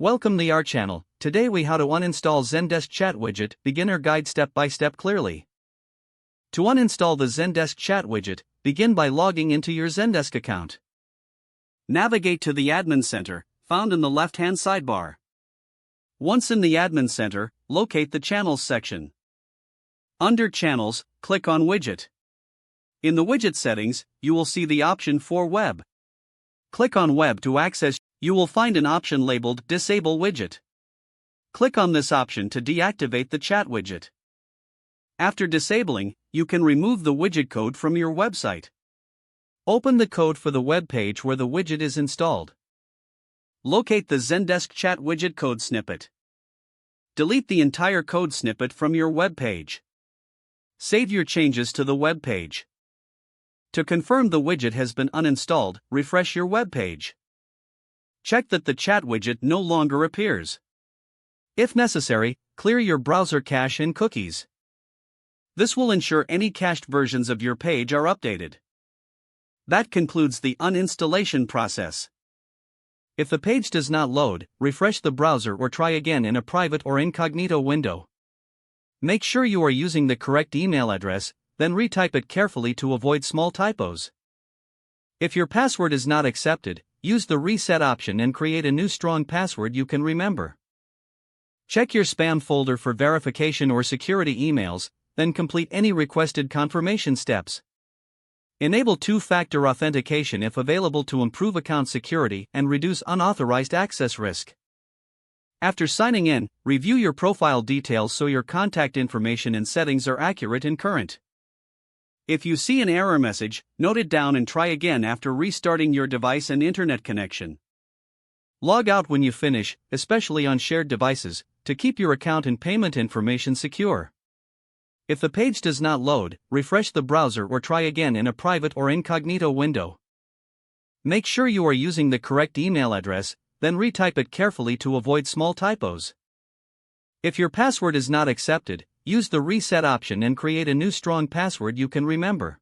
Welcome to our channel. Today we how to uninstall Zendesk chat widget, beginner guide step by step clearly. To uninstall the Zendesk chat widget, begin by logging into your Zendesk account. Navigate to the Admin Center, found in the left-hand sidebar. Once in the Admin Center, locate the Channels section. Under Channels, click on Widget. In the Widget settings, you will see the option for Web. Click on Web to access. You will find an option labeled Disable Widget. Click on this option to deactivate the chat widget. After disabling, you can remove the widget code from your website. Open the code for the web page where the widget is installed. Locate the Zendesk chat widget code snippet. Delete the entire code snippet from your web page. Save your changes to the web page. To confirm the widget has been uninstalled, refresh your web page. Check that the chat widget no longer appears. If necessary, clear your browser cache and cookies. This will ensure any cached versions of your page are updated. That concludes the uninstallation process. If the page does not load, refresh the browser or try again in a private or incognito window. Make sure you are using the correct email address, then retype it carefully to avoid small typos. If your password is not accepted, use the reset option and create a new strong password you can remember. Check your spam folder for verification or security emails, then complete any requested confirmation steps. Enable two-factor authentication if available to improve account security and reduce unauthorized access risk. After signing in, review your profile details so your contact information and settings are accurate and current. If you see an error message, note it down and try again after restarting your device and internet connection. Log out when you finish, especially on shared devices, to keep your account and payment information secure. If the page does not load, refresh the browser or try again in a private or incognito window. Make sure you are using the correct email address, then retype it carefully to avoid small typos. If your password is not accepted, use the reset option and create a new strong password you can remember.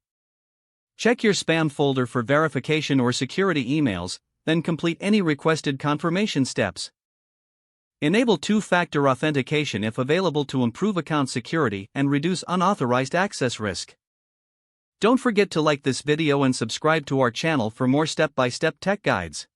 Check your spam folder for verification or security emails, then complete any requested confirmation steps. Enable two-factor authentication if available to improve account security and reduce unauthorized access risk. Don't forget to like this video and subscribe to our channel for more step-by-step tech guides.